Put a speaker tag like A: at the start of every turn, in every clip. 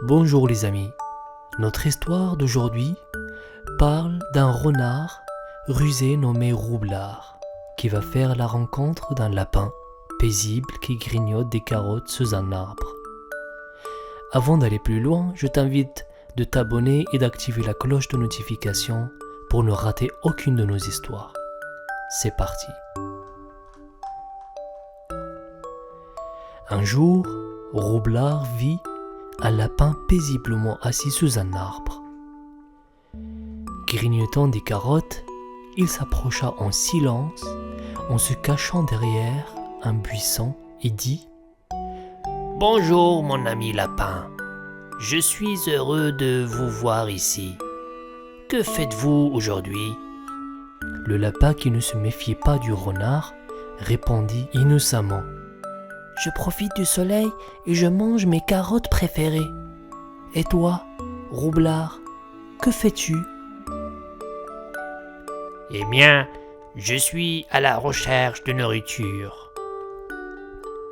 A: Bonjour les amis, notre histoire d'aujourd'hui parle d'un renard rusé nommé Roublard qui va faire la rencontre d'un lapin paisible qui grignote des carottes sous un arbre. Avant d'aller plus loin, je t'invite de t'abonner et d'activer la cloche de notification pour ne rater aucune de nos histoires. C'est parti. Un jour, Roublard vit un lapin paisiblement assis sous un arbre. Grignotant des carottes, il s'approcha en silence, en se cachant derrière un buisson et dit « Bonjour mon ami lapin, je suis heureux de vous voir ici. Que faites-vous aujourd'hui ?» Le lapin, qui ne se méfiait pas du renard, répondit innocemment « Je profite du soleil et je mange mes carottes préférées. Et toi, Roublard, que fais-tu » « Eh bien, je suis à la recherche de nourriture, »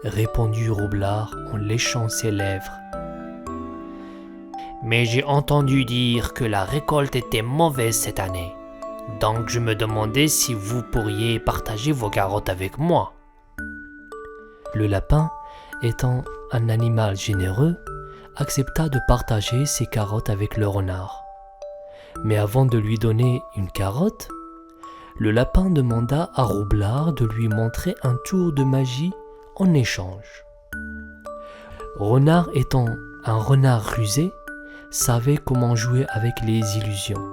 A: répondit Roublard en léchant ses lèvres. « Mais j'ai entendu dire que la récolte était mauvaise cette année, donc je me demandais si vous pourriez partager vos carottes avec moi. » Le lapin, étant un animal généreux, accepta de partager ses carottes avec le renard. Mais avant de lui donner une carotte, le lapin demanda à Roublard de lui montrer un tour de magie en échange. Renard, étant un renard rusé, savait comment jouer avec les illusions.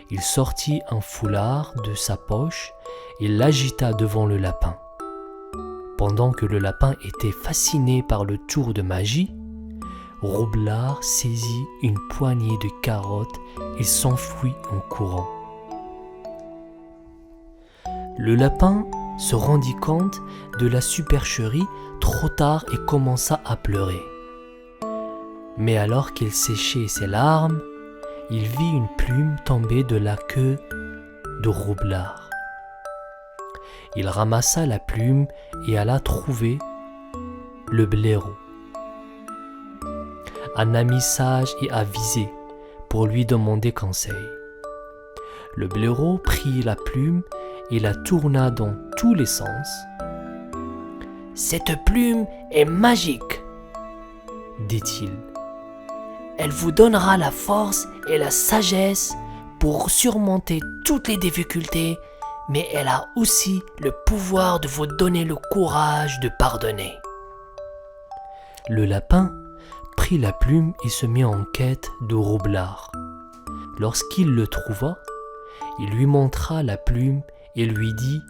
A: Il sortit un foulard de sa poche et l'agita devant le lapin. Pendant que le lapin était fasciné par le tour de magie, Roublard saisit une poignée de carottes et s'enfuit en courant. Le lapin se rendit compte de la supercherie trop tard et commença à pleurer. Mais alors qu'il séchait ses larmes, il vit une plume tomber de la queue de Roublard. Il ramassa la plume et alla trouver le blaireau, un ami sage et avisé, pour lui demander conseil. Le blaireau prit la plume et la tourna dans tous les sens. « Cette plume est magique, » dit-il. « Elle vous donnera la force et la sagesse pour surmonter toutes les difficultés, mais elle a aussi le pouvoir de vous donner le courage de pardonner. » Le lapin prit la plume et se mit en quête de Roublard. Lorsqu'il le trouva, il lui montra la plume et lui dit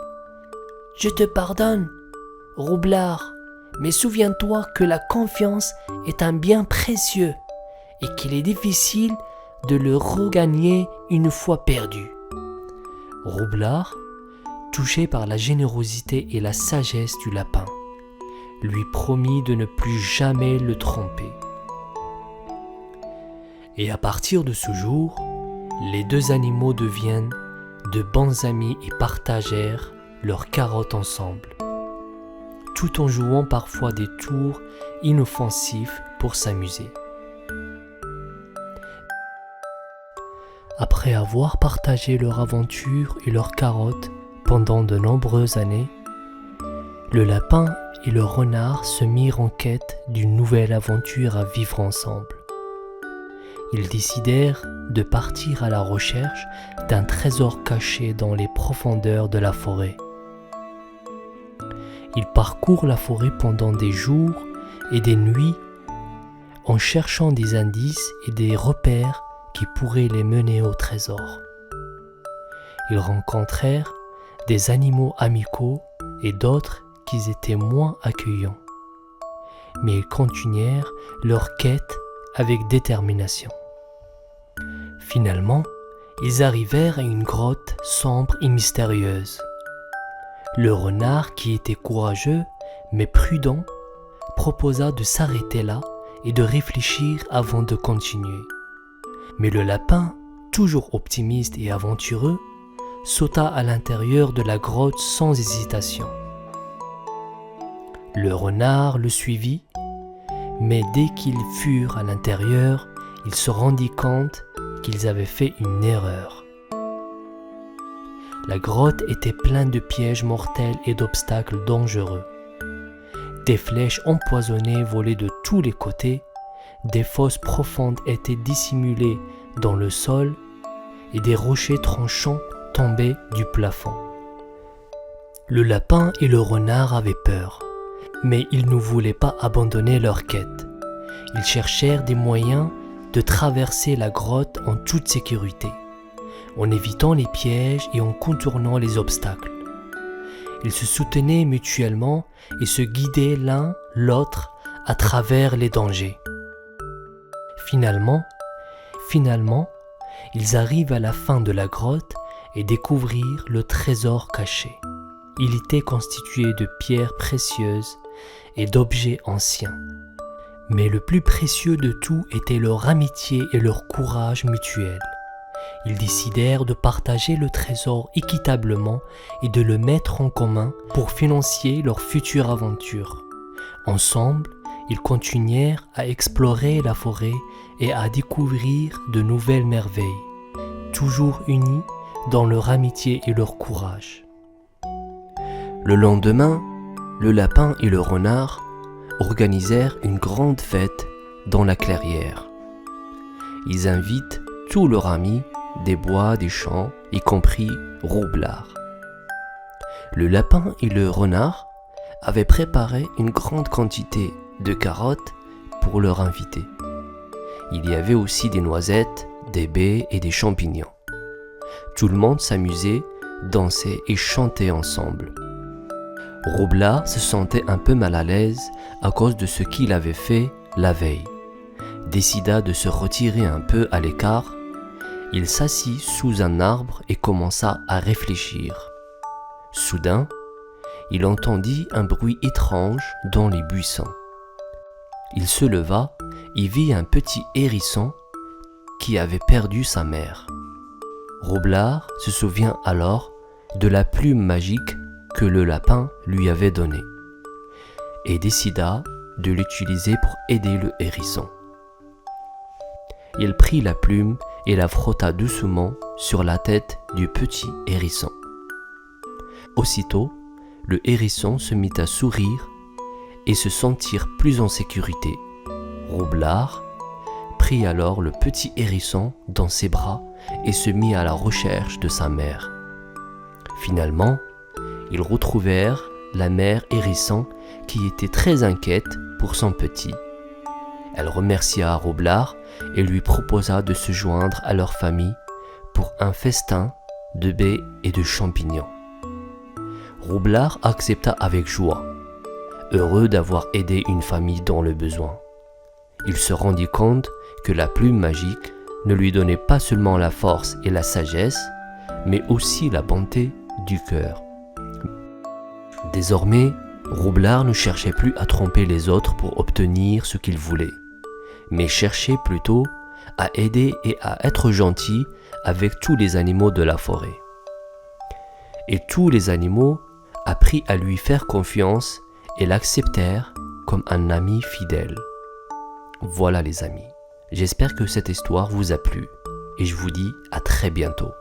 A: « Je te pardonne, Roublard, mais souviens-toi que la confiance est un bien précieux et qu'il est difficile de le regagner une fois perdu. » Roublard, touché par la générosité et la sagesse du lapin, lui promit de ne plus jamais le tromper. Et à partir de ce jour, les deux animaux deviennent de bons amis et partagèrent leurs carottes ensemble, tout en jouant parfois des tours inoffensifs pour s'amuser. Après avoir partagé leur aventure et leurs carottes pendant de nombreuses années, le lapin et le renard se mirent en quête d'une nouvelle aventure à vivre ensemble. Ils décidèrent de partir à la recherche d'un trésor caché dans les profondeurs de la forêt. Ils parcourent la forêt pendant des jours et des nuits en cherchant des indices et des repères qui pourraient les mener au trésor. Ils rencontrèrent des animaux amicaux et d'autres qui étaient moins accueillants. Mais ils continuèrent leur quête avec détermination. Finalement, ils arrivèrent à une grotte sombre et mystérieuse. Le renard, qui était courageux mais prudent, proposa de s'arrêter là et de réfléchir avant de continuer. Mais le lapin, toujours optimiste et aventureux, sauta à l'intérieur de la grotte sans hésitation. Le renard le suivit, Mais dès qu'ils furent à l'intérieur, ils se rendirent compte qu'ils avaient fait une erreur. La grotte était pleine de pièges mortels et d'obstacles dangereux. Des flèches empoisonnées volaient de tous les côtés, des fosses profondes étaient dissimulées dans le sol et des rochers tranchants tombaient du plafond. Le lapin et le renard avaient peur, mais ils ne voulaient pas abandonner leur quête. Ils cherchèrent des moyens de traverser la grotte en toute sécurité, en évitant les pièges et en contournant les obstacles. Ils se soutenaient mutuellement et se guidaient l'un l'autre à travers les dangers. Finalement, ils arrivent à la fin de la grotte et découvrirent le trésor caché. Il était constitué de pierres précieuses et d'objets anciens. Mais le plus précieux de tout était leur amitié et leur courage mutuel. Ils décidèrent de partager le trésor équitablement et de le mettre en commun pour financer leur future aventure. Ensemble, ils continuèrent à explorer la forêt et à découvrir de nouvelles merveilles, toujours unis dans leur amitié et leur courage.
B: Le lendemain, le lapin et le renard organisèrent une grande fête dans la clairière. Ils invitent tous leurs amis des bois, des champs, y compris Roublard. Le lapin et le renard avaient préparé une grande quantité de carottes pour leur invité. Il y avait aussi des noisettes, des baies et des champignons. Tout le monde s'amusait, dansait et chantait ensemble. Roublard se sentait un peu mal à l'aise à cause de ce qu'il avait fait la veille. Décida de se retirer un peu à l'écart. Il s'assit sous un arbre et commença à réfléchir. Soudain, il entendit un bruit étrange dans les buissons. Il se leva et vit un petit hérisson qui avait perdu sa mère. Roublard se souvient alors de la plume magique que le lapin lui avait donnée et décida de l'utiliser pour aider le hérisson. Il prit la plume et la frotta doucement sur la tête du petit hérisson. Aussitôt, le hérisson se mit à sourire et se sentir plus en sécurité. Roublard prit alors le petit hérisson dans ses bras et se mit à la recherche de sa mère. Finalement, ils retrouvèrent la mère hérisson qui était très inquiète pour son petit. Elle remercia Roublard et lui proposa de se joindre à leur famille pour un festin de baies et de champignons. Roublard accepta avec joie, heureux d'avoir aidé une famille dans le besoin. Il se rendit compte que la plume magique ne lui donnait pas seulement la force et la sagesse, mais aussi la bonté du cœur. Désormais, Roublard ne cherchait plus à tromper les autres pour obtenir ce qu'il voulait, mais cherchait plutôt à aider et à être gentil avec tous les animaux de la forêt. Et tous les animaux apprirent à lui faire confiance et l'acceptèrent comme un ami fidèle. Voilà les amis, j'espère que cette histoire vous a plu et je vous dis à très bientôt.